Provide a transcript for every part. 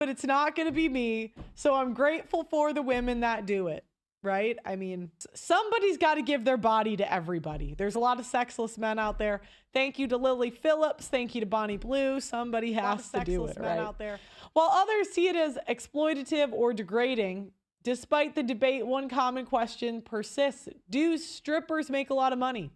but it's not going to be me. So I'm grateful for the women that do it, right? I mean, somebody's got to give their body to everybody. There's a lot of sexless men out there. Thank you to Lily Phillips. Thank you to Bonnie Blue. Somebody has to do it, right? Out there. While others see it as exploitative or degrading, despite the debate, one common question persists. Do strippers make a lot of money?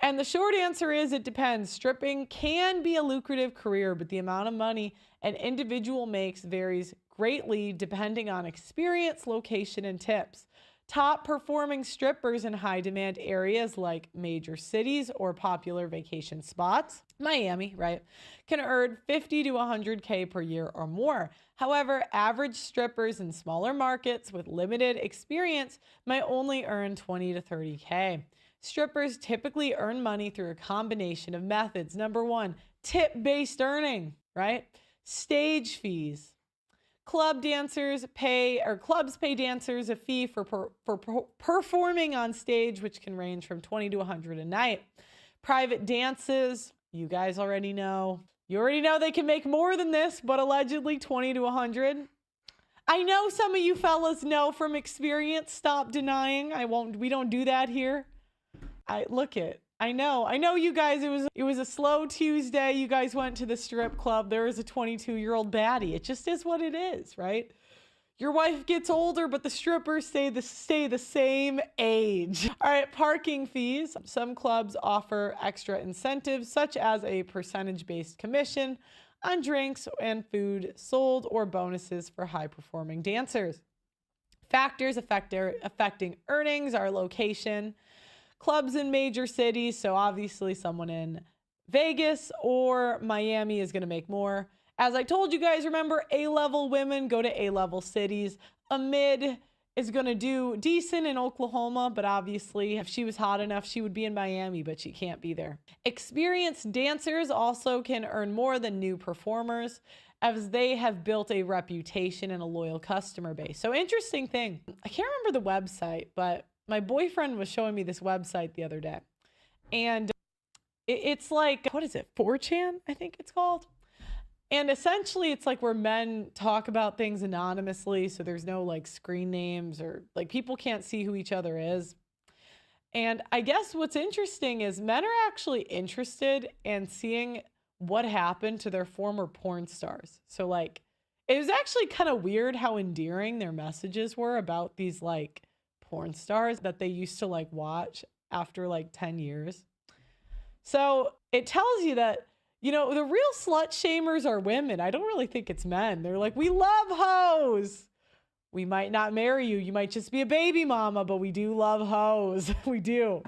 And the short answer is it depends. Stripping can be a lucrative career, but the amount of money an individual makes varies greatly depending on experience, location, and tips. Top performing strippers in high demand areas like major cities or popular vacation spots, Miami, right, can earn 50 to 100K per year or more. However, average strippers in smaller markets with limited experience might only earn 20 to 30K. Strippers typically earn money through a combination of methods. Number one, tip-based earning, right? Stage fees. Clubs pay dancers a fee for performing on stage, which can range from 20 to 100 a night. Private dances, you guys already know. You already know they can make more than this, but allegedly 20 to 100. I know some of you fellas know from experience. Stop denying. We don't do that here. I know you guys, it was a slow Tuesday. You guys went to the strip club. There was a 22-year-old baddie. It just is what it is, right? Your wife gets older, but the strippers stay the same age. All right, parking fees. Some clubs offer extra incentives, such as a percentage-based commission on drinks and food sold or bonuses for high-performing dancers. Factors affecting earnings are location. Clubs in major cities, so obviously someone in Vegas or Miami is going to make more. As I told you guys, remember, A-level women go to A-level cities. A mid is going to do decent in Oklahoma, but obviously if she was hot enough, she would be in Miami, but she can't be there. Experienced dancers also can earn more than new performers, as they have built a reputation and a loyal customer base. So interesting thing, I can't remember the website, but my boyfriend was showing me this website the other day, and it's like, what is it? 4chan, I think it's called. And essentially it's like where men talk about things anonymously. So there's no like screen names or like people can't see who each other is. And I guess what's interesting is men are actually interested in seeing what happened to their former porn stars. So like, it was actually kind of weird how endearing their messages were about these like porn stars that they used to like watch after like 10 years. So it tells you that, you know, the real slut shamers are women. I don't really think it's men. They're like, we love hoes. We might not marry you. You might just be a baby mama, but we do love hoes. We do.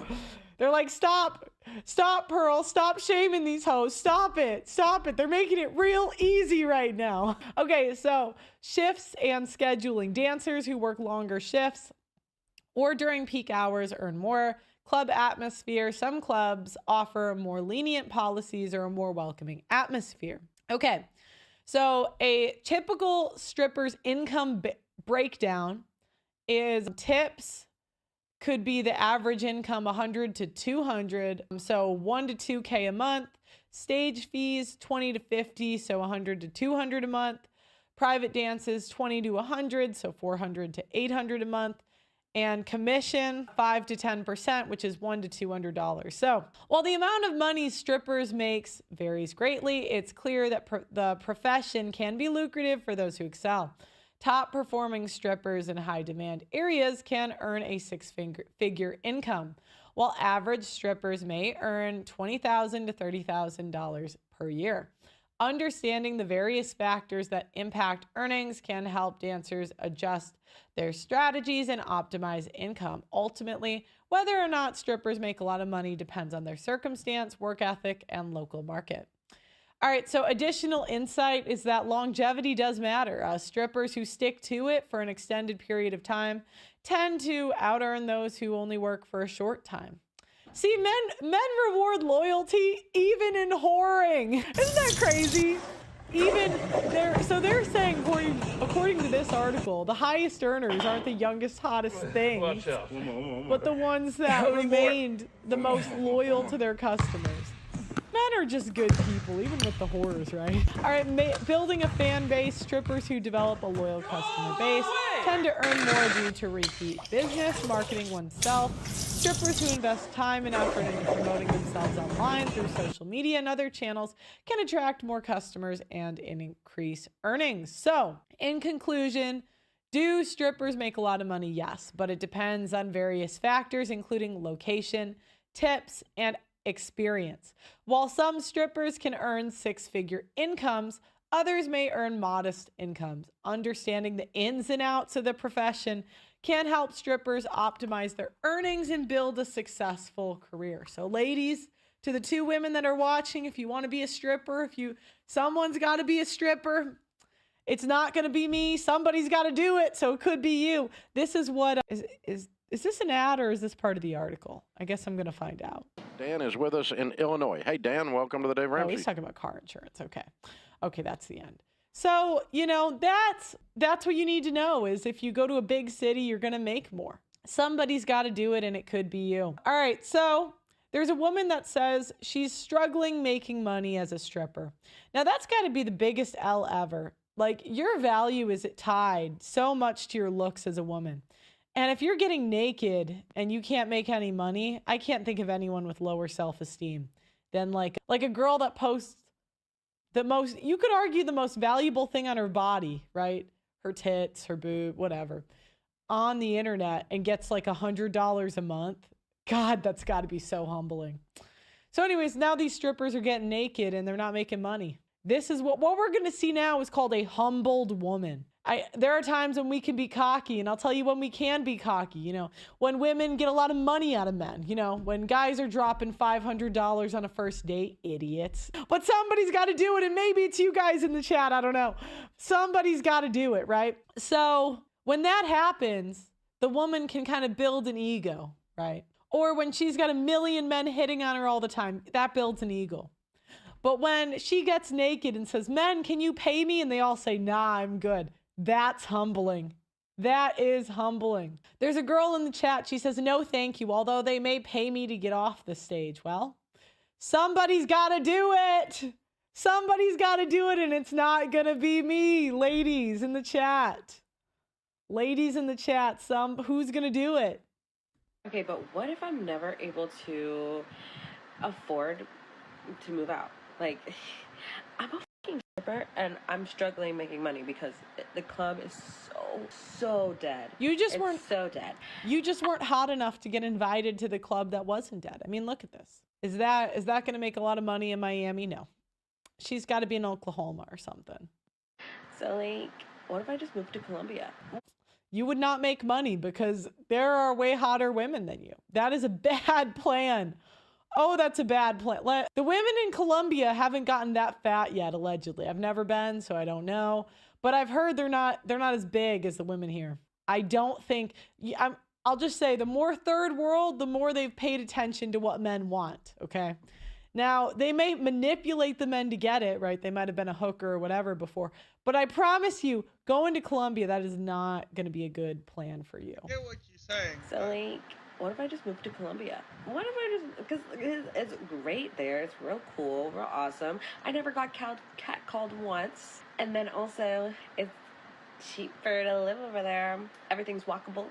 They're like, stop, Pearl, stop shaming these hoes. Stop it. They're making it real easy right now. Okay, so shifts and scheduling. Dancers who work longer shifts or during peak hours earn more. Club atmosphere. Some clubs offer more lenient policies or a more welcoming atmosphere. Okay, so a typical stripper's income breakdown is tips could be the average income 100 to 200, so 1 to 2K a month. Stage fees 20 to 50, so 100 to 200 a month. Private dances 20 to 100, so 400 to 800 a month. And commission 5 to 10%, which is $100 to $200. So while the amount of money strippers makes varies greatly, it's clear that the profession can be lucrative for those who excel. Top performing strippers in high demand areas can earn a six-figure income, while average strippers may earn $20,000 to $30,000 per year. Understanding the various factors that impact earnings can help dancers adjust their strategies and optimize income. Ultimately, whether or not strippers make a lot of money depends on their circumstance, work ethic, and local market. All right, so additional insight is that longevity does matter. Strippers who stick to it for an extended period of time tend to out-earn those who only work for a short time. See, men reward loyalty even in whoring. Isn't that crazy? They're saying, according to this article, the highest earners aren't the youngest, hottest things, but the ones that remained the most loyal to their customers. Men are just good people, even with the horrors, right? All right, building a fan base. Strippers who develop a loyal customer base tend to earn more due to repeat business, marketing oneself. Strippers who invest time and effort into promoting themselves online through social media and other channels can attract more customers and increase earnings. So, in conclusion, do strippers make a lot of money? Yes, but it depends on various factors, including location, tips, and experience. While some strippers can earn six-figure incomes, others may earn modest incomes. Understanding the ins and outs of the profession can help strippers optimize their earnings and build a successful career. So ladies, to the two women that are watching, if you want to be a stripper, someone's got to be a stripper. It's not going to be me. Somebody's got to do it. So it could be you. This is what is this an ad or is this part of the article? I guess I'm going to find out. Dan is with us in Illinois. Hey, Dan, welcome to the Dave Ramsey. Oh, he's talking about car insurance. Okay. Okay, that's the end. So, that's what you need to know is if you go to a big city, you're going to make more. Somebody's got to do it, and it could be you. All right, so there's a woman that says she's struggling making money as a stripper. Now, that's got to be the biggest L ever. Like, your value is tied so much to your looks as a woman. And if you're getting naked and you can't make any money, I can't think of anyone with lower self-esteem than like a girl that posts you could argue the most valuable thing on her body, right? Her tits, her boob, whatever, on the internet and gets like $100 a month. God, that's got to be so humbling. So anyways, now these strippers are getting naked and they're not making money. This is what we're going to see now is called a humbled woman. There are times when we can be cocky, and I'll tell you when we can be cocky, when women get a lot of money out of men, when guys are dropping $500 on a first date, idiots. But somebody's got to do it, and maybe it's you guys in the chat, I don't know. Somebody's got to do it, right? So when that happens, the woman can kind of build an ego, right? Or when she's got a million men hitting on her all the time, that builds an ego. But when she gets naked and says, men, can you pay me? And they all say, nah, I'm good. That's humbling. That is humbling. There's a girl in the chat. She says, no, thank you. Although they may pay me to get off the stage. Well, somebody's got to do it. Somebody's got to do it. And it's not going to be me. Ladies in the chat. Ladies in the chat. Who's going to do it? Okay, but what if I'm never able to afford to move out? Like, I'm a fucking stripper and I'm struggling making money because the club is so dead. It's so dead. You just weren't hot enough to get invited to the club that wasn't dead. I mean, look at this. Is that going to make a lot of money in Miami? No. She's got to be in Oklahoma or something. So, like, what if I just moved to Colombia? You would not make money because there are way hotter women than you. That is a bad plan. Oh, that's a bad plan. The women in Colombia haven't gotten that fat yet, allegedly. I've never been, so I don't know. But I've heard they're not as big as the women here. I don't think... I'll just say, the more third world, the more they've paid attention to what men want, okay? Now, they may manipulate the men to get it, right? They might have been a hooker or whatever before. But I promise you, going to Colombia, that is not going to be a good plan for you. I get what you're saying. So, like... what if I just moved to Colombia? What if I just, because it's great there. It's real cool, real awesome. I never got catcalled once. And then also, it's cheaper to live over there. Everything's walkable.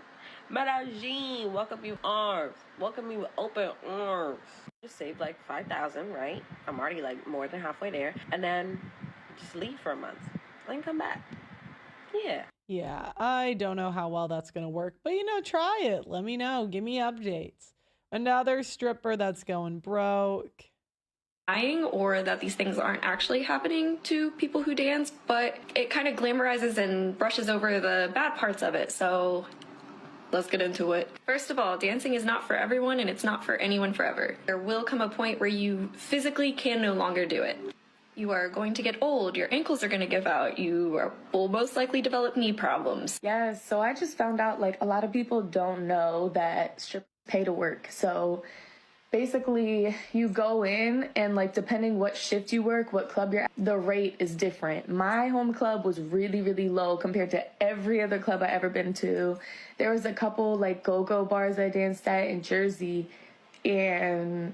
Medellin, welcome you arms. Welcome you with open arms. Just saved like $5,000, right? I'm already like more than halfway there. And then just leave for a month. Then come back. Yeah. Yeah, I don't know how well that's going to work, but try it. Let me know. Give me updates. Another stripper that's going broke. Or that these things aren't actually happening to people who dance, but it kind of glamorizes and brushes over the bad parts of it. So let's get into it. First of all, dancing is not for everyone and it's not for anyone forever. There will come a point where you physically can no longer do it. You are going to get old, your ankles are going to give out, will most likely develop knee problems. Yeah, so I just found out like a lot of people don't know that strippers pay to work. So basically you go in and like depending what shift you work, what club you're at, the rate is different. My home club was really, really low compared to every other club I ever been to. There was a couple like go-go bars I danced at in Jersey and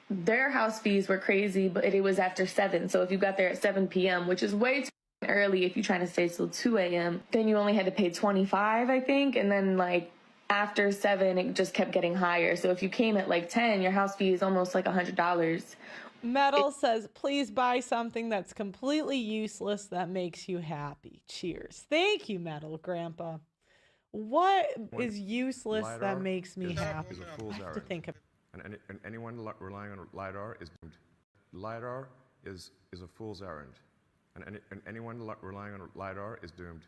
their house fees were crazy, but it was after 7. So if you got there at 7 p.m., which is way too early if you're trying to stay till 2 a.m., then you only had to pay 25, I think. And then like after 7, it just kept getting higher. So if you came at like 10, your house fee is almost like $100. Metal says, please buy something that's completely useless that makes you happy. Cheers. Thank you, Metal Grandpa. What is useless that makes me happy? I have to think of. And anyone relying on LiDAR is doomed. LiDAR is a fool's errand. And anyone relying on LiDAR is doomed.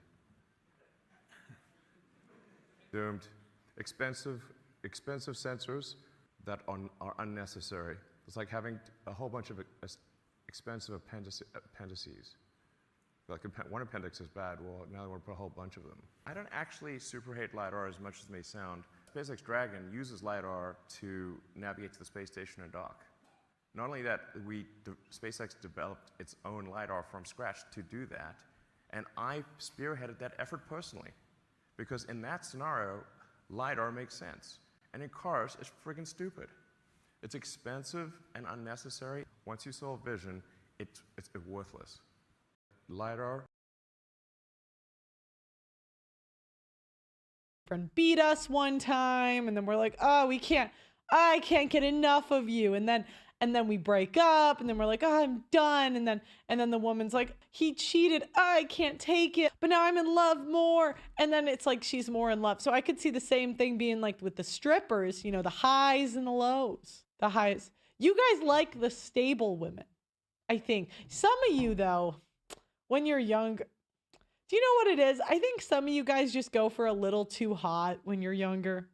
Doomed. Expensive sensors that are unnecessary. It's like having a whole bunch of expensive appendices. Like one appendix is bad, well, now they want to put a whole bunch of them. I don't actually super hate LiDAR as much as it may sound. SpaceX Dragon uses LiDAR to navigate to the space station and dock. Not only that, SpaceX developed its own LiDAR from scratch to do that, and I spearheaded that effort personally. Because in that scenario, LiDAR makes sense. And in cars, it's friggin' stupid. It's expensive and unnecessary. Once you solve vision, it's worthless. LiDAR. Friend beat us one time, and then we're like, oh, I can't get enough of you. And then we break up, and then we're like, oh, I'm done. And then the woman's like, he cheated. I can't take it. But now I'm in love more. And then it's like she's more in love. So I could see the same thing being like with the strippers, you know, the highs and the lows. The highs. You guys like the stable women, I think. Some of you, though, when you're young, do you know what it is? I think some of you guys just go for a little too hot when you're younger.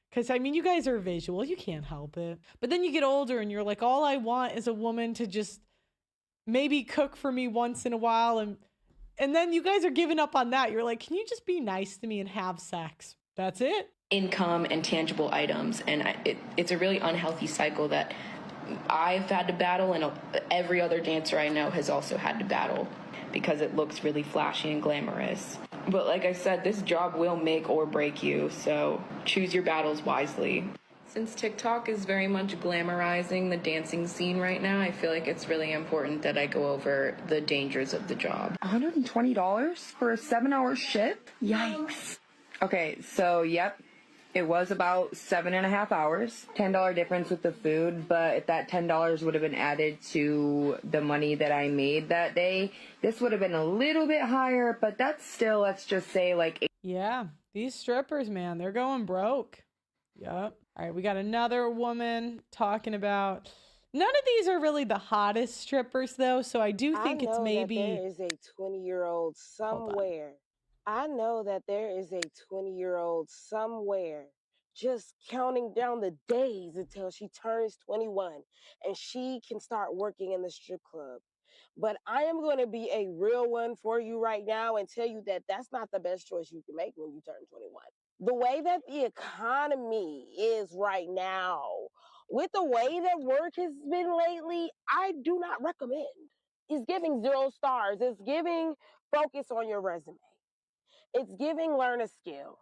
Because, I mean, you guys are visual. You can't help it. But then you get older and you're like, all I want is a woman to just maybe cook for me once in a while. And then you guys are giving up on that. You're like, can you just be nice to me and have sex? That's it. Income and tangible items. And it's a really unhealthy cycle that I've had to battle, and every other dancer I know has also had to battle, because it looks really flashy and glamorous. But like I said, this job will make or break you, so choose your battles wisely. Since TikTok is very much glamorizing the dancing scene right now, I feel like it's really important that I go over the dangers of the job. $120 for a 7-hour shift? Yikes. Okay, so yep. It was about 7.5 hours, $10 difference with the food, but if that $10 would have been added to the money that I made that day, this would have been a little bit higher, but that's still, let's just say like... Yeah, these strippers, man, they're going broke. Yep. All right, we got another woman talking about... None of these are really the hottest strippers, though, so I do think it's maybe... I know that there is a 20-year-old somewhere. I know that there is a 20-year-old somewhere just counting down the days until she turns 21 and she can start working in the strip club. But I am going to be a real one for you right now and tell you that that's not the best choice you can make when you turn 21. The way that the economy is right now, with the way that work has been lately, I do not recommend. It's giving 0 stars. It's giving focus on your resume. It's giving learn a skill.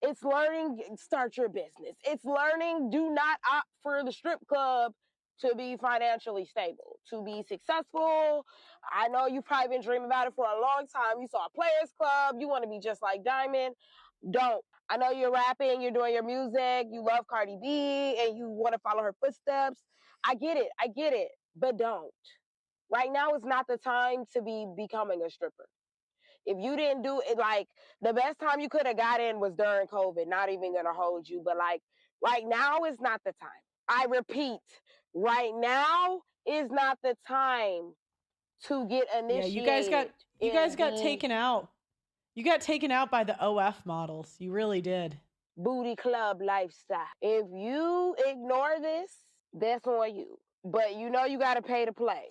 It's learning start your business. It's learning do not opt for the strip club to be financially stable, to be successful. I know you've probably been dreaming about it for a long time. You saw a Players Club. You want to be just like Diamond. Don't. I know you're rapping, you're doing your music, you love Cardi B, and you want to follow her footsteps. I get it, but don't. Right now is not the time to be becoming a stripper. If you didn't do it, like, the best time you could have got in was during COVID. Not even going to hold you. But, like, right now is not the time. I repeat, right now is not the time to get initiated. Yeah, you guys got taken out. You got taken out by the OF models. You really did. Booty club lifestyle. If you ignore this, that's on you. But you know you got to pay to play.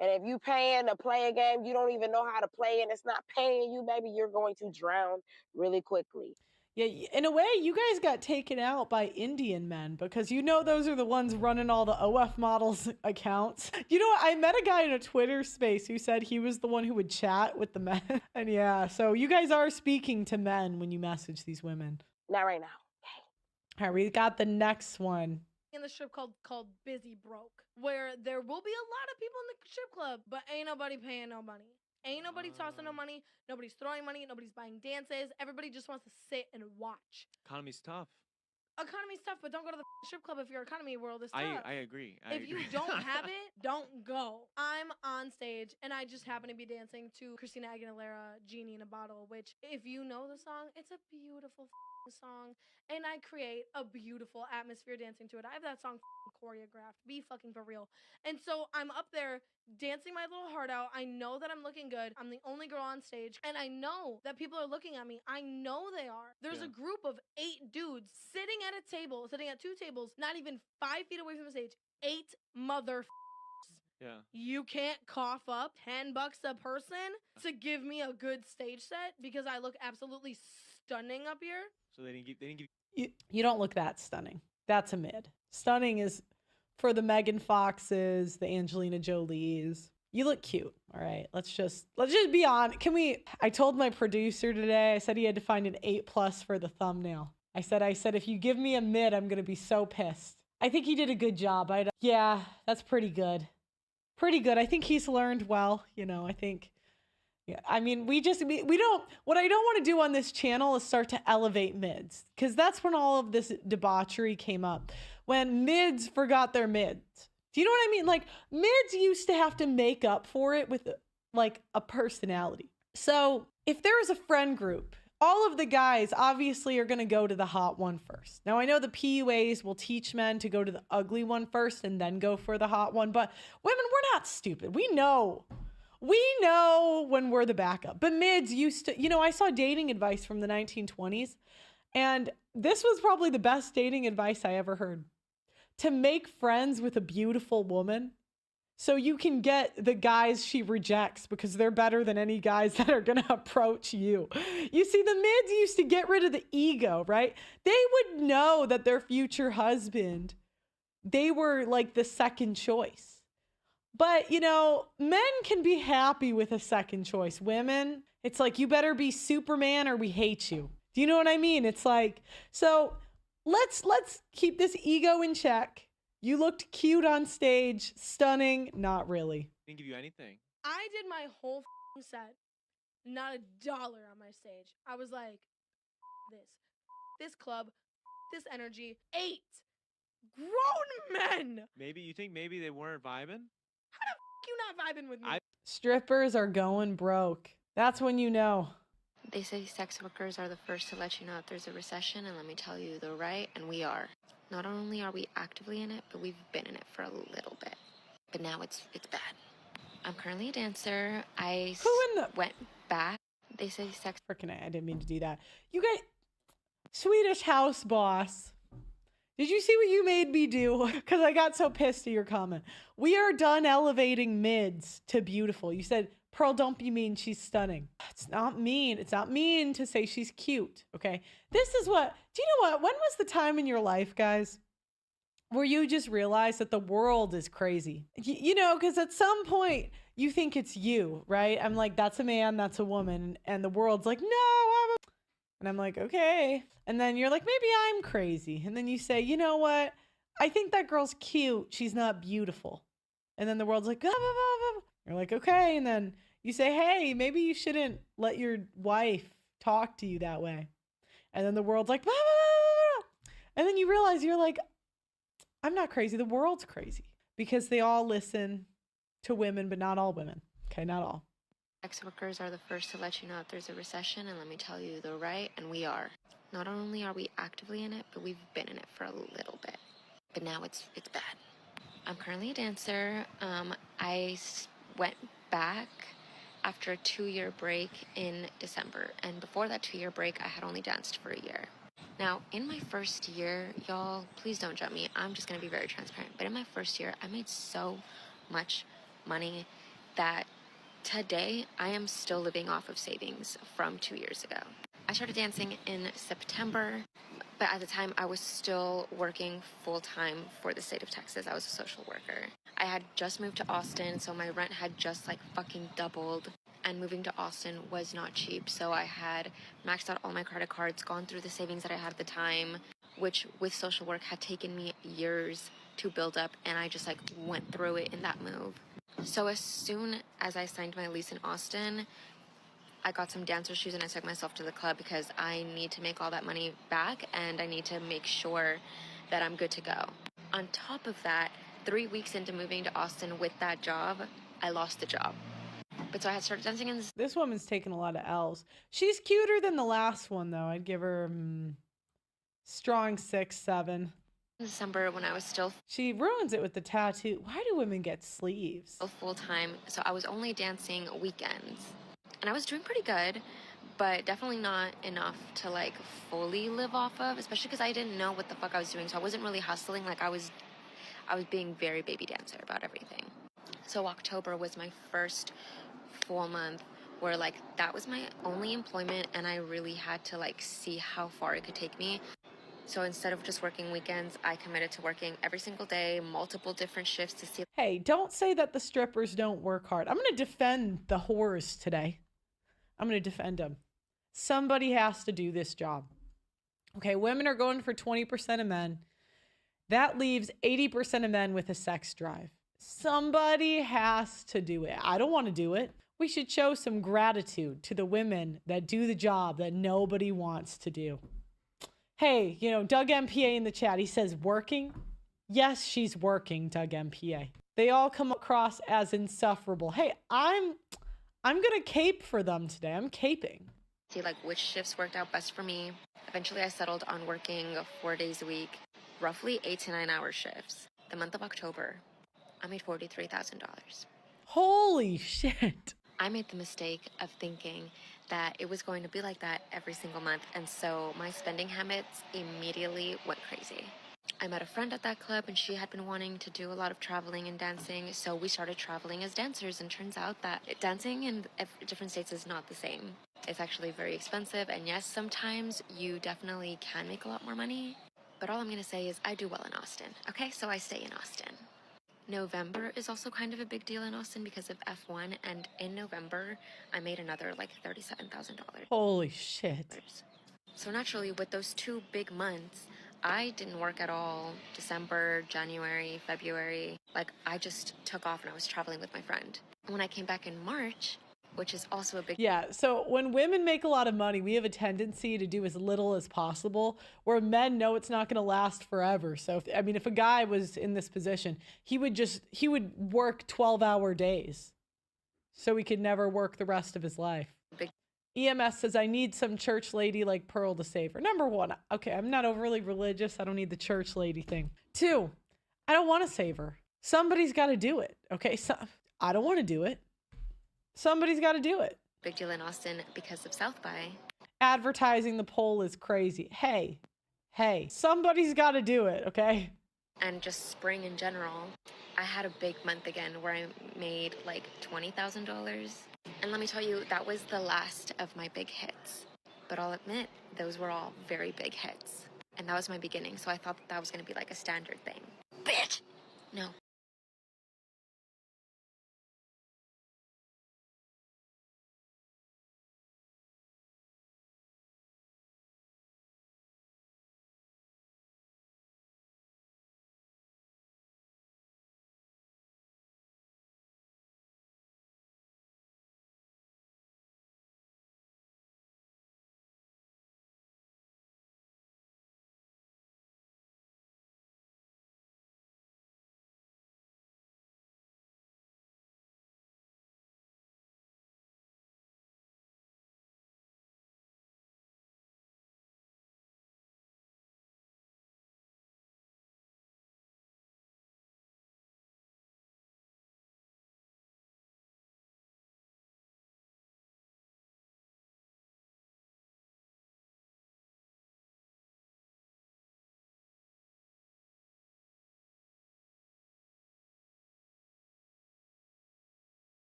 And if you paying to play a game you don't even know how to play and it's not paying you, baby, you're going to drown really quickly. Yeah, in a way, you guys got taken out by Indian men because you know those are the ones running all the OF models accounts. You know what? I met a guy in a Twitter space who said he was the one who would chat with the men. And yeah, so you guys are speaking to men when you message these women. Not right now. Okay. All right, we got the next one. in the strip club called Busy Broke, where there will be a lot of people in the strip club, but ain't nobody paying no money. Ain't nobody tossing no money. Nobody's throwing money. Nobody's buying dances. Everybody just wants to sit and watch. Economy's tough. Economy's tough, but don't go to the strip club if your economy world is tough. I agree. If you don't have it, don't go. I'm on stage, and I just happen to be dancing to Christina Aguilera, Genie in a Bottle, which, if you know the song, it's a beautiful song, and I create a beautiful atmosphere dancing to it. I have that song choreographed. Be fucking for real. And so I'm up there dancing my little heart out. I know that I'm looking good. I'm the only girl on stage, and I know that people are looking at me. I know they are. There's a group of 8 dudes sitting at a table, sitting at 2 tables, not even 5 feet away from the stage. 8 mother. Yeah. You can't cough up $10 a person to give me a good stage set because I look absolutely stunning up here. So they didn't give You don't look that stunning. That's a mid. Stunning is for the Megan Foxes, the Angelina Jolies. You look cute. All right. Let's just be on. I told my producer today, I said he had to find an 8+ for the thumbnail. I said, if you give me a mid, I'm going to be so pissed. I think he did a good job. Yeah, that's pretty good. Pretty good. I think he's learned well. I think, yeah. I mean, we don't, what I don't want to do on this channel is start to elevate mids, because that's when all of this debauchery came up. When mids forgot their mids. Do you know what I mean? Like, mids used to have to make up for it with like a personality. So if there is a friend group, all of the guys obviously are going to go to the hot one first. Now, I know the PUAs will teach men to go to the ugly one first and then go for the hot one, but women, we're not stupid. We know when we're the backup. But mids used to, I saw dating advice from the 1920s, and this was probably the best dating advice I ever heard. To make friends with a beautiful woman so you can get the guys she rejects, because they're better than any guys that are going to approach you. You see, the mids used to get rid of the ego, right? They would know that their future husband, they were like the second choice. But, men can be happy with a second choice. Women, it's like, you better be Superman or we hate you. Do you know what I mean? It's like, so let's keep this ego in check. You looked cute on stage, stunning, not really. Didn't give you anything. I did my whole set, not $1 on my stage. I was like, this club, this energy, 8 grown men. Maybe they weren't vibing? How the you not vibing with me? Strippers are going broke. That's when you know. They say sex workers are the first to let you know if there's a recession, and let me tell you, they're right, and we are. Not only are we actively in it, but we've been in it for a little bit. But now it's bad. I'm currently a dancer. I went back. They say sex... Frickin' I didn't mean to do that. You guys... Swedish house boss. Did you see what you made me do? Because I got so pissed at your comment. We are done elevating mids to beautiful. You said, Pearl, don't be mean. She's stunning. It's not mean. It's not mean to say she's cute. Okay. This is what, do you know what? When was the time in your life, guys, where you just realized that the world is crazy? Because at some point you think it's you, right? I'm like, that's a man, that's a woman. And the world's like, no, I'm a... And I'm like, okay. And then you're like, maybe I'm crazy. And then you say, you know what? I think that girl's cute. She's not beautiful. And then the world's like, blah, blah, blah, blah. You're like, okay. And then you say, hey, maybe you shouldn't let your wife talk to you that way. And then the world's like, blah, blah, blah, blah. And then you realize you're like, I'm not crazy. The world's crazy, because they all listen to women, but not all women. Okay, not all. Sex workers are the first to let you know if there's a recession, and let me tell you, they're right, and we are. Not only are we actively in it, but we've been in it for a little bit. But now it's bad. I'm currently a dancer. I went back after a 2-year break in December, and before that 2-year break, I had only danced for a year. Now, in my first year, y'all, please don't judge me. I'm just gonna be very transparent. But in my first year, I made so much money that today, I am still living off of savings from 2 years ago. I started dancing in September, but at the time I was still working full-time for the state of Texas. I was a social worker. I had just moved to Austin, so my rent had just fucking doubled. And moving to Austin was not cheap, so I had maxed out all my credit cards, gone through the savings that I had at the time, which with social work had taken me years to build up, and I just like went through it in that move. So as soon as I signed my lease in Austin, I got some dancer shoes and I took myself to the club because I need to make all that money back and I need to make sure that I'm good to go. On top of that, 3 weeks into moving to Austin with that job, I lost the job. But so I had started dancing in This woman's taking a lot of L's. She's cuter than the last one, though. I'd give her strong 6, 7. December when I was still She ruins it with the tattoo. Why do women get sleeves? full-time, so I was only dancing weekends. And I was doing pretty good, but definitely not enough to like fully live off of, especially because I didn't know what the fuck I was doing. So I wasn't really hustling. Like I was being very baby dancer about everything. So October was my first full month where like that was my only employment and I really had to like see how far it could take me. So instead of just working weekends, I committed to working every single day, multiple different shifts to see. Hey, don't say that the strippers don't work hard. I'm going to defend the whores today. I'm going to defend them. Somebody has to do this job. Okay, women are going for 20% of men. That leaves 80% of men with a sex drive. Somebody has to do it. I don't want to do it. We should show some gratitude to the women that do the job that nobody wants to do. Hey, Doug MPA in the chat, he says working. Yes, she's working, Doug MPA. They all come across as insufferable. Hey, I'm going to cape for them today. I'm caping. See like which shifts worked out best for me. Eventually I settled on working 4 days a week, roughly 8 to 9 hour shifts. The month of October, I made $43,000. Holy shit. I made the mistake of thinking that it was going to be like that every single month, and so my spending habits immediately went crazy. I met a friend at that club and she had been wanting to do a lot of traveling and dancing, so we started traveling as dancers, and turns out that dancing in different states is not the same. It's actually very expensive, and yes, sometimes you definitely can make a lot more money, but all I'm gonna say is I do well in Austin, okay? So I stay in Austin. November is also kind of a big deal in Austin because of F1, and in November, I made another like $37,000. Holy shit. So naturally, with those 2 big months, I didn't work at all. December, January, February, like I just took off and I was traveling with my friend. And when I came back in March, which is also a big... Yeah, so when women make a lot of money, we have a tendency to do as little as possible, where men know it's not going to last forever. So, if a guy was in this position, he would work 12-hour days so he could never work the rest of his life. EMS says, I need some church lady like Pearl to save her. Number 1, okay, I'm not overly religious. I don't need the church lady thing. 2, I don't want to save her. Somebody's got to do it, okay? So, I don't want to do it. Somebody's got to do it. Big deal in Austin because of South by. Advertising the poll is crazy. Hey, somebody's got to do it, okay? And just spring in general, I had a big month again where I made like $20,000. And let me tell you, that was the last of my big hits. But I'll admit, those were all very big hits. And that was my beginning, so I thought that was going to be like a standard thing. Bitch! No.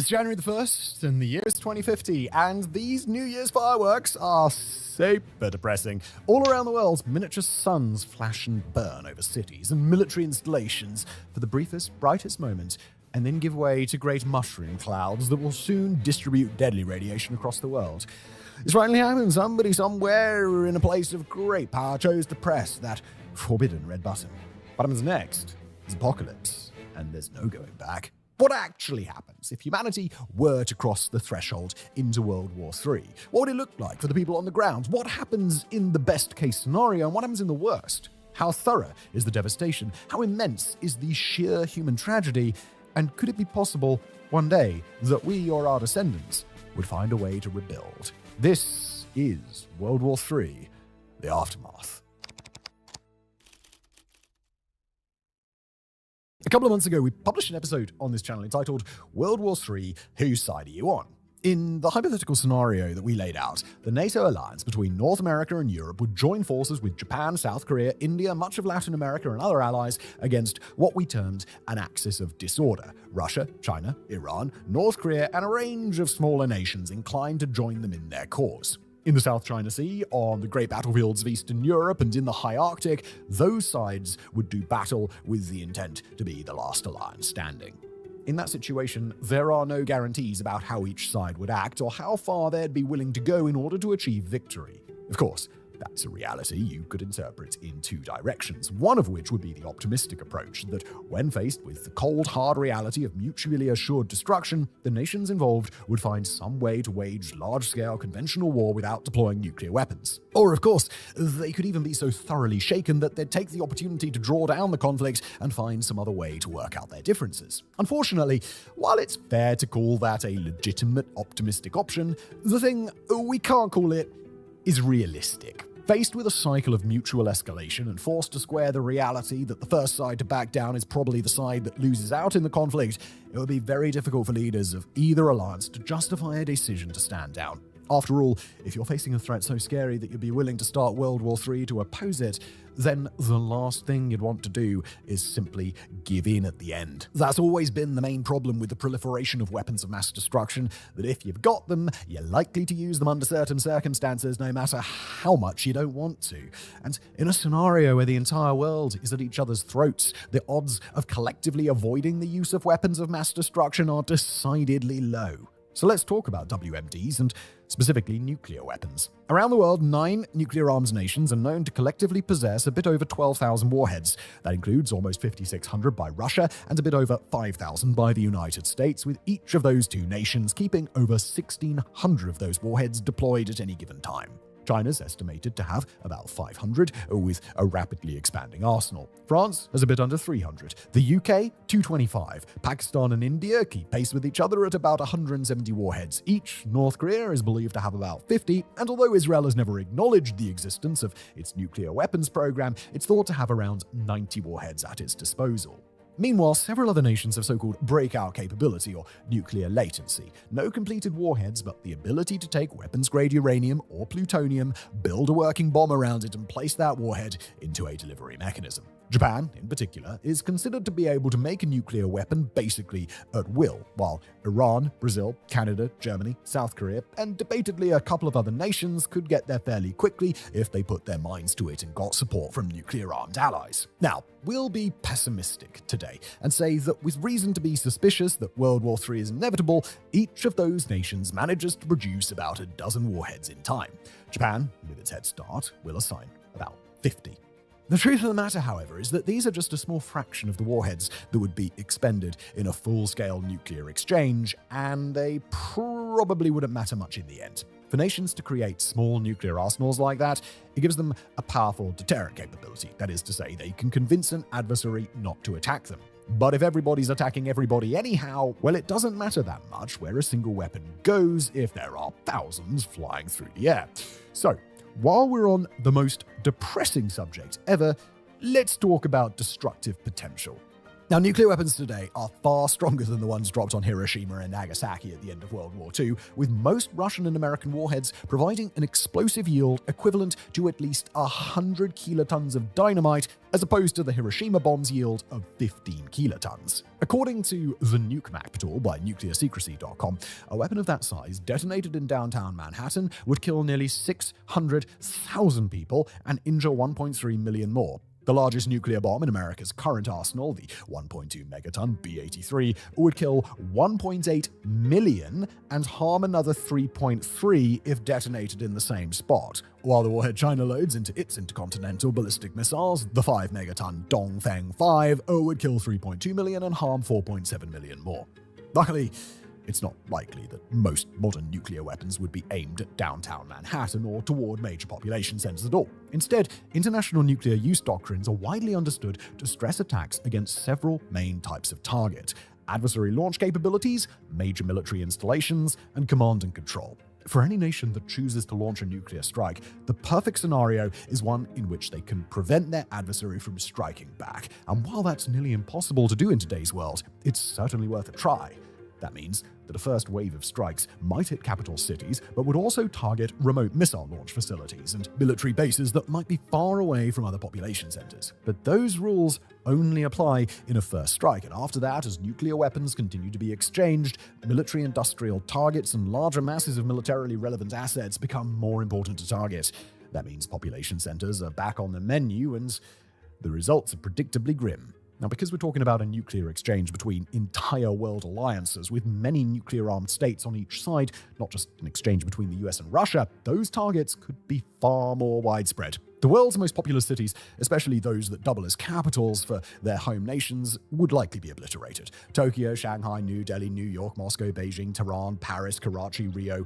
It's January the 1st, and the year is 2050, and these New Year's fireworks are super depressing. All around the world, miniature suns flash and burn over cities and military installations for the briefest, brightest moment, and then give way to great mushroom clouds that will soon distribute deadly radiation across the world. It's finally happened. Somebody somewhere in a place of great power chose to press that forbidden red button. What happens next is apocalypse, and there's no going back. What actually happens if humanity were to cross the threshold into World War III? What would it look like for the people on the ground? What happens in the best case scenario, and what happens in the worst? How thorough is the devastation? How immense is the sheer human tragedy? And could it be possible one day that we or our descendants would find a way to rebuild? This is World War III, the aftermath. A couple of months ago, we published an episode on this channel entitled World War III, Whose Side Are You On? In the hypothetical scenario that we laid out, the NATO alliance between North America and Europe would join forces with Japan, South Korea, India, much of Latin America, and other allies against what we termed an axis of disorder: Russia, China, Iran, North Korea, and a range of smaller nations inclined to join them in their cause. In the South China Sea, on the great battlefields of Eastern Europe, and in the high Arctic, those sides would do battle with the intent to be the last alliance standing. In that situation, there are no guarantees about how each side would act or how far they'd be willing to go in order to achieve victory. Of course, that's a reality you could interpret in two directions, one of which would be the optimistic approach that when faced with the cold, hard reality of mutually assured destruction, the nations involved would find some way to wage large-scale conventional war without deploying nuclear weapons. Or, of course, they could even be so thoroughly shaken that they'd take the opportunity to draw down the conflict and find some other way to work out their differences. Unfortunately, while it's fair to call that a legitimate optimistic option, the thing we can't call it is realistic. Faced with a cycle of mutual escalation and forced to square the reality that the first side to back down is probably the side that loses out in the conflict, it would be very difficult for leaders of either alliance to justify a decision to stand down. After all, if you're facing a threat so scary that you'd be willing to start World War III to oppose it, then the last thing you'd want to do is simply give in at the end. That's always been the main problem with the proliferation of weapons of mass destruction, that if you've got them, you're likely to use them under certain circumstances no matter how much you don't want to. And in a scenario where the entire world is at each other's throats, the odds of collectively avoiding the use of weapons of mass destruction are decidedly low. So let's talk about WMDs and specifically nuclear weapons. Around the world, 9 nuclear-armed nations are known to collectively possess a bit over 12,000 warheads. That includes almost 5,600 by Russia and a bit over 5,000 by the United States, with each of those two nations keeping over 1,600 of those warheads deployed at any given time. China's estimated to have about 500, with a rapidly expanding arsenal. France has a bit under 300. The UK, 225. Pakistan and India keep pace with each other at about 170 warheads each. North Korea is believed to have about 50, and although Israel has never acknowledged the existence of its nuclear weapons program, it's thought to have around 90 warheads at its disposal. Meanwhile, several other nations have so-called breakout capability or nuclear latency. No completed warheads, but the ability to take weapons-grade uranium or plutonium, build a working bomb around it, and place that warhead into a delivery mechanism. Japan, in particular, is considered to be able to make a nuclear weapon basically at will, while Iran, Brazil, Canada, Germany, South Korea, and debatedly a couple of other nations could get there fairly quickly if they put their minds to it and got support from nuclear-armed allies. Now, we'll be pessimistic today and say that with reason to be suspicious that World War III is inevitable, each of those nations manages to produce about a dozen warheads in time. Japan, with its head start, will assign about 50. The truth of the matter, however, is that these are just a small fraction of the warheads that would be expended in a full-scale nuclear exchange, and they probably wouldn't matter much in the end. For nations to create small nuclear arsenals like that, it gives them a powerful deterrent capability. That is to say, they can convince an adversary not to attack them. But if everybody's attacking everybody anyhow, well, it doesn't matter that much where a single weapon goes if there are thousands flying through the air. So, while we're on the most depressing subject ever, let's talk about destructive potential. Now, nuclear weapons today are far stronger than the ones dropped on Hiroshima and Nagasaki at the end of World War II, with most Russian and American warheads providing an explosive yield equivalent to at least 100 kilotons of dynamite, as opposed to the Hiroshima bomb's yield of 15 kilotons. According to the Nuke Map tool by nuclearsecrecy.com, a weapon of that size detonated in downtown Manhattan would kill nearly 600,000 people and injure 1.3 million more. The largest nuclear bomb in America's current arsenal, the 1.2 megaton B-83, would kill 1.8 million and harm another 3.3 if detonated in the same spot. While the warhead China loads into its intercontinental ballistic missiles, the 5 megaton Dongfeng 5 would kill 3.2 million and harm 4.7 million more. Luckily, it's not likely that most modern nuclear weapons would be aimed at downtown Manhattan or toward major population centers at all. Instead, international nuclear use doctrines are widely understood to stress attacks against several main types of target: adversary launch capabilities, major military installations, and command and control. For any nation that chooses to launch a nuclear strike, the perfect scenario is one in which they can prevent their adversary from striking back. And while that's nearly impossible to do in today's world, it's certainly worth a try. That means that a first wave of strikes might hit capital cities, but would also target remote missile launch facilities and military bases that might be far away from other population centers. But those rules only apply in a first strike, and after that, as nuclear weapons continue to be exchanged, military industrial targets and larger masses of militarily relevant assets become more important to target. That means population centers are back on the menu, and the results are predictably grim. Now, because we're talking about a nuclear exchange between entire world alliances with many nuclear-armed states on each side, not just an exchange between the US and Russia, those targets could be far more widespread. The world's most populous cities, especially those that double as capitals for their home nations, would likely be obliterated. Tokyo, Shanghai, New Delhi, New York, Moscow, Beijing, Tehran, Paris, Karachi, Rio,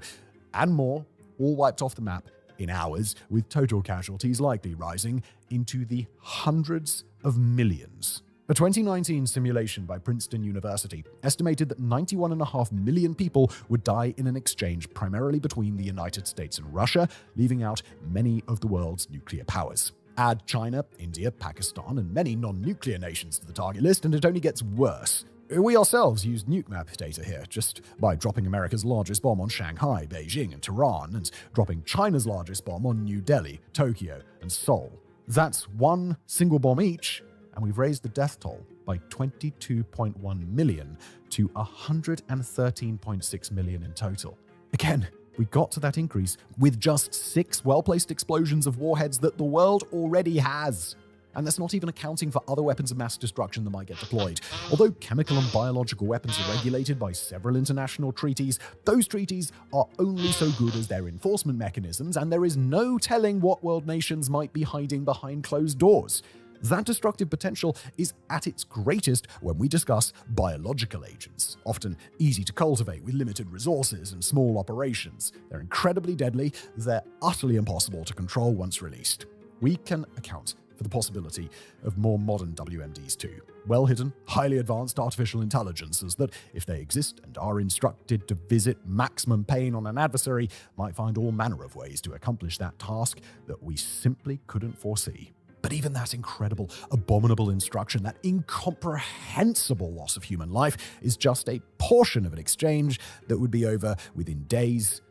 and more, all wiped off the map in hours, with total casualties likely rising into the hundreds of millions. A 2019 simulation by Princeton University estimated that 91.5 million people would die in an exchange primarily between the United States and Russia, leaving out many of the world's nuclear powers. Add China, India, Pakistan, and many non-nuclear nations to the target list, and it only gets worse. We ourselves used nuke map data here, just by dropping America's largest bomb on Shanghai, Beijing, and Tehran, and dropping China's largest bomb on New Delhi, Tokyo, and Seoul. That's one single bomb each, and we've raised the death toll by 22.1 million to 113.6 million in total. Again, we got to that increase with just 6 well-placed explosions of warheads that the world already has. And that's not even accounting for other weapons of mass destruction that might get deployed. Although chemical and biological weapons are regulated by several international treaties, those treaties are only so good as their enforcement mechanisms, and there is no telling what world nations might be hiding behind closed doors. That destructive potential is at its greatest when we discuss biological agents, often easy to cultivate with limited resources and small operations. They're incredibly deadly, they're utterly impossible to control once released. We can account for the possibility of more modern WMDs too. Well-hidden, highly advanced artificial intelligences that, if they exist and are instructed to visit maximum pain on an adversary, might find all manner of ways to accomplish that task that we simply couldn't foresee. But even that incredible, abominable instruction, that incomprehensible loss of human life, is just a portion of an exchange that would be over within days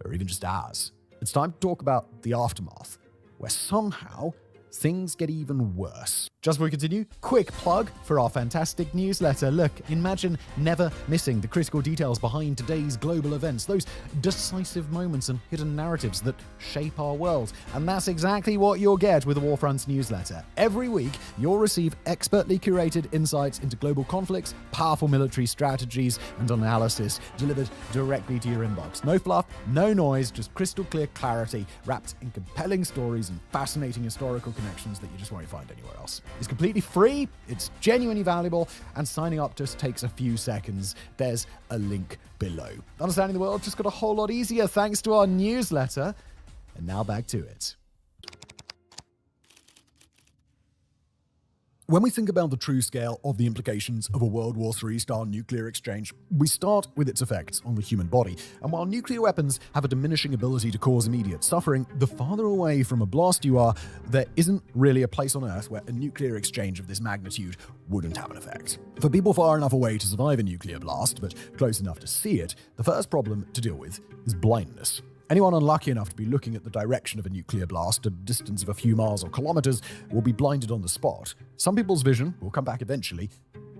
or even just hours. It's time to talk about the aftermath, where somehow things get even worse. Just before we continue, quick plug for our fantastic newsletter. Look, imagine never missing the critical details behind today's global events, those decisive moments and hidden narratives that shape our world. And that's exactly what you'll get with the Warfronts newsletter. Every week, you'll receive expertly curated insights into global conflicts, powerful military strategies, and analysis delivered directly to your inbox. No fluff, no noise, just crystal clear clarity wrapped in compelling stories and fascinating historical connections that you just won't find anywhere else. It's completely free, it's genuinely valuable, and signing up just takes a few seconds. There's a link below. Understanding the world just got a whole lot easier thanks to our newsletter. And now back to it. When we think about the true scale of the implications of a World War III-style nuclear exchange, we start with its effects on the human body. And while nuclear weapons have a diminishing ability to cause immediate suffering, the farther away from a blast you are, there isn't really a place on Earth where a nuclear exchange of this magnitude wouldn't have an effect. For people far enough away to survive a nuclear blast, but close enough to see it, the first problem to deal with is blindness. Anyone unlucky enough to be looking at the direction of a nuclear blast at a distance of a few miles or kilometers will be blinded on the spot. Some people's vision will come back eventually,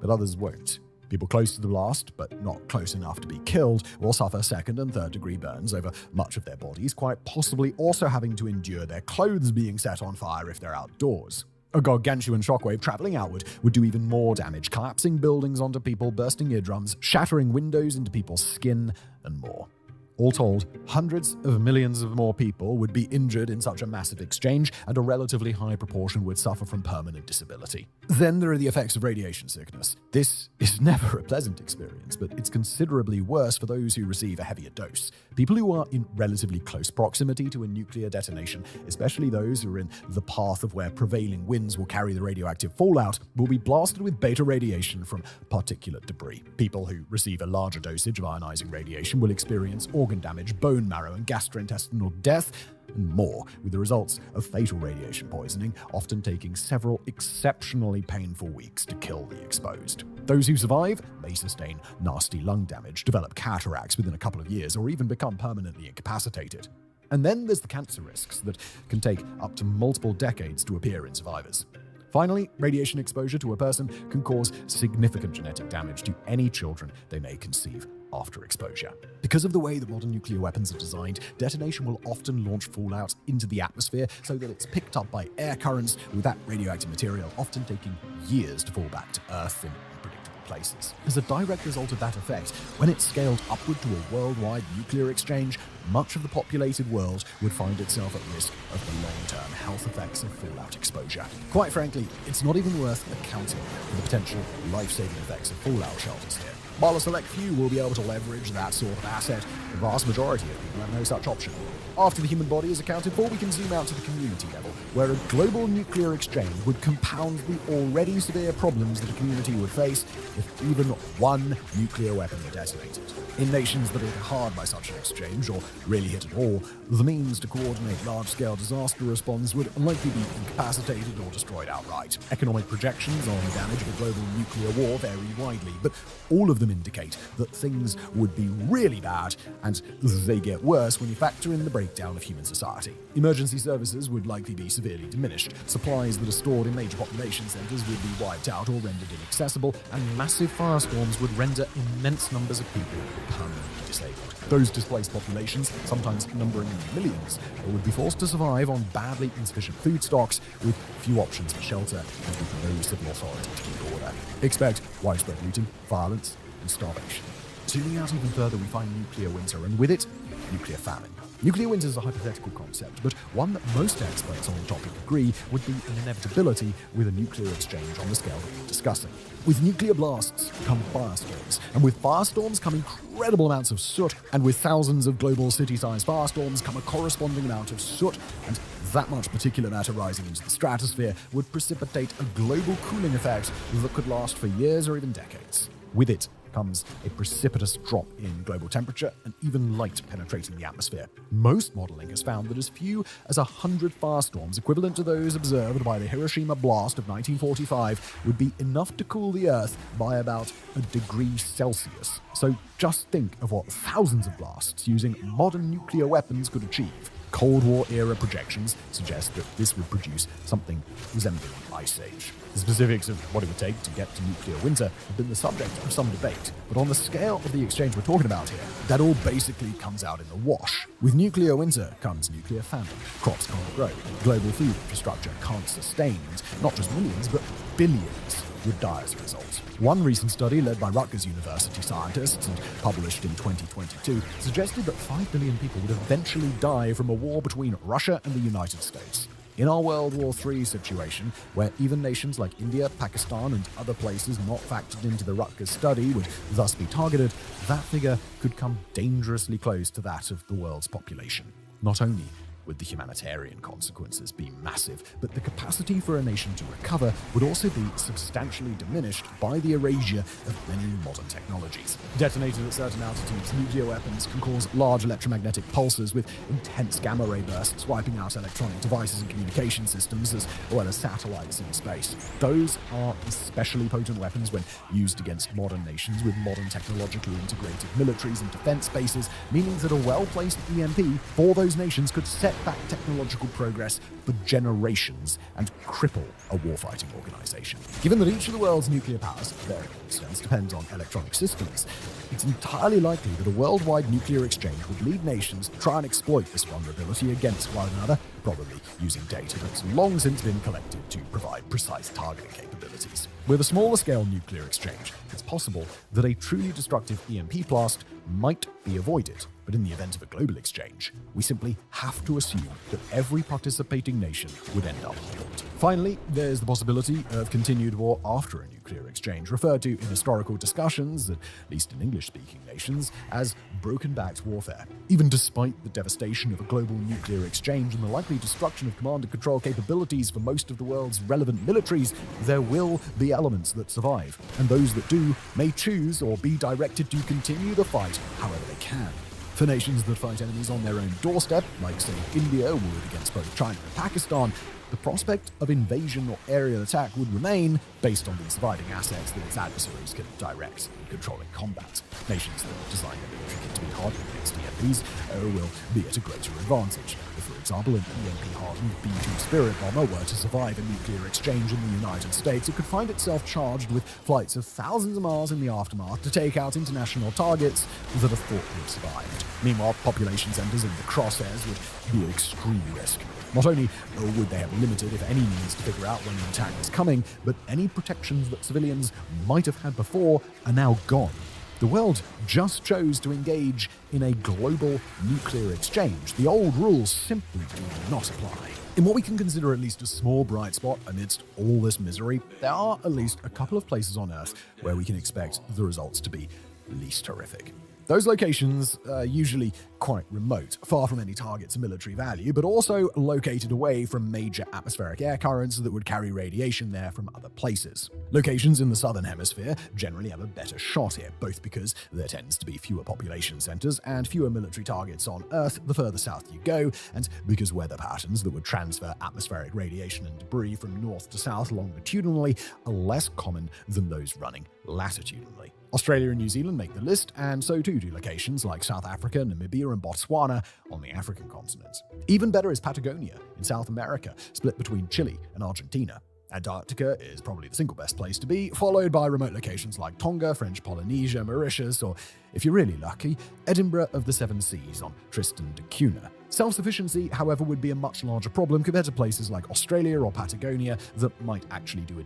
but others won't. People close to the blast, but not close enough to be killed, will suffer second and third degree burns over much of their bodies, quite possibly also having to endure their clothes being set on fire if they're outdoors. A gargantuan shockwave traveling outward would do even more damage, collapsing buildings onto people, bursting eardrums, shattering windows into people's skin, and more. All told, hundreds of millions of more people would be injured in such a massive exchange, and a relatively high proportion would suffer from permanent disability. Then there are the effects of radiation sickness. This is never a pleasant experience, but it's considerably worse for those who receive a heavier dose. People who are in relatively close proximity to a nuclear detonation, especially those who are in the path of where prevailing winds will carry the radioactive fallout, will be blasted with beta radiation from particulate debris. People who receive a larger dosage of ionizing radiation will experience organ damage, bone marrow, and gastrointestinal death, and more, with the results of fatal radiation poisoning often taking several exceptionally painful weeks to kill the exposed. Those who survive may sustain nasty lung damage, develop cataracts within a couple of years, or even become permanently incapacitated. And then there's the cancer risks that can take up to multiple decades to appear in survivors. Finally, radiation exposure to a person can cause significant genetic damage to any children they may conceive after exposure. Because of the way that modern nuclear weapons are designed, detonation will often launch fallout into the atmosphere so that it's picked up by air currents, with that radioactive material often taking years to fall back to Earth in unpredictable places. As a direct result of that effect, when it's scaled upward to a worldwide nuclear exchange, much of the populated world would find itself at risk of the long-term health effects of fallout exposure. Quite frankly, it's not even worth accounting for the potential life-saving effects of fallout shelters here. While a select few will be able to leverage that sort of asset, the vast majority of people have no such option. After the human body is accounted for, we can zoom out to the community level, where a global nuclear exchange would compound the already severe problems that a community would face if even one nuclear weapon were detonated. In nations that are hit hard by such an exchange, or really hit at all, the means to coordinate large-scale disaster response would likely be incapacitated or destroyed outright. Economic projections on the damage of a global nuclear war vary widely, but all of them indicate that things would be really bad, and they get worse when you factor in the breakdown of human society. Emergency services would likely be severely diminished, supplies that are stored in major population centers would be wiped out or rendered inaccessible, and massive firestorms would render immense numbers of people permanently disabled. Those displaced populations, sometimes numbering millions, would be forced to survive on badly insufficient food stocks, with few options for shelter and with no civil authority to keep order. Expect widespread looting, violence, and starvation. Zooming out even further, we find nuclear winter, and with it, nuclear famine. Nuclear winter is a hypothetical concept, but one that most experts on the topic agree would be an inevitability with a nuclear exchange on the scale that we're discussing. With nuclear blasts come firestorms, and with firestorms come incredible amounts of soot, and with thousands of global city-sized firestorms come a corresponding amount of soot, and that much particulate matter rising into the stratosphere would precipitate a global cooling effect that could last for years or even decades. With it comes a precipitous drop in global temperature and even light penetrating the atmosphere. Most modeling has found that as few as 100 firestorms, equivalent to those observed by the Hiroshima blast of 1945, would be enough to cool the Earth by about a degree Celsius. So just think of what thousands of blasts using modern nuclear weapons could achieve. Cold War-era projections suggest that this would produce something resembling an ice age. The specifics of what it would take to get to nuclear winter have been the subject of some debate, but on the scale of the exchange we're talking about here, that all basically comes out in the wash. With nuclear winter comes nuclear famine. Crops can't grow, global food infrastructure can't sustain, and not just millions, but billions would die as a result. One recent study led by Rutgers University scientists and published in 2022 suggested that 5 billion people would eventually die from a war between Russia and the United States. In our World War III situation, where even nations like India, Pakistan, and other places not factored into the Rutgers study would thus be targeted, that figure could come dangerously close to that of the world's population. Not only would the humanitarian consequences be massive, but the capacity for a nation to recover would also be substantially diminished by the erasure of many modern technologies. Detonated at certain altitudes, nuclear weapons can cause large electromagnetic pulses with intense gamma ray bursts, wiping out electronic devices and communication systems, as well as satellites in space. Those are especially potent weapons when used against modern nations with modern technologically integrated militaries and defense bases, meaning that a well-placed EMP for those nations could set back technological progress for generations and cripple a warfighting organization. Given that each of the world's nuclear powers, to varying extents, depends on electronic systems, it's entirely likely that a worldwide nuclear exchange would lead nations to try and exploit this vulnerability against one another, probably using data that's long since been collected to provide precise targeting capabilities. With a smaller scale nuclear exchange, it's possible that a truly destructive EMP blast might be avoided. But in the event of a global exchange, we simply have to assume that every participating nation would end up killed. Finally, there's the possibility of continued war after a nuclear exchange, referred to in historical discussions, at least in English-speaking nations, as broken-backed warfare. Even despite the devastation of a global nuclear exchange and the likely destruction of command and control capabilities for most of the world's relevant militaries, there will be elements that survive, and those that do may choose or be directed to continue the fight however they can. For nations that fight enemies on their own doorstep, like say India would against both China and Pakistan, the prospect of invasion or aerial attack would remain based on the surviving assets that its adversaries can direct and control in combat. Nations that design their military kit to be hardened against EMPs will be at a greater advantage. If, for example, an EMP-hardened B-2 Spirit bomber were to survive a nuclear exchange in the United States, it could find itself charged with flights of thousands of miles in the aftermath to take out international targets that are thought to have survived. Meanwhile, population centers in the crosshairs would be at extreme risk. Not only would they have limited, if any, means to figure out when an attack is coming, but any protections that civilians might have had before are now gone. The world just chose to engage in a global nuclear exchange. The old rules simply do not apply. In what we can consider at least a small bright spot amidst all this misery, there are at least a couple of places on Earth where we can expect the results to be least horrific. Those locations are usually quite remote, far from any targets of military value, but also located away from major atmospheric air currents that would carry radiation there from other places. Locations in the southern hemisphere generally have a better shot here, both because there tends to be fewer population centers and fewer military targets on Earth the further south you go, and because weather patterns that would transfer atmospheric radiation and debris from north to south longitudinally are less common than those running latitudinally. Australia and New Zealand make the list, and so too do locations like South Africa, Namibia, and Botswana on the African continent. Even better is Patagonia in South America, split between Chile and Argentina. Antarctica is probably the single best place to be, followed by remote locations like Tonga, French Polynesia, Mauritius, or, if you're really lucky, Edinburgh of the Seven Seas on Tristan da Cunha. Self-sufficiency, however, would be a much larger problem compared to places like Australia or Patagonia that might actually do a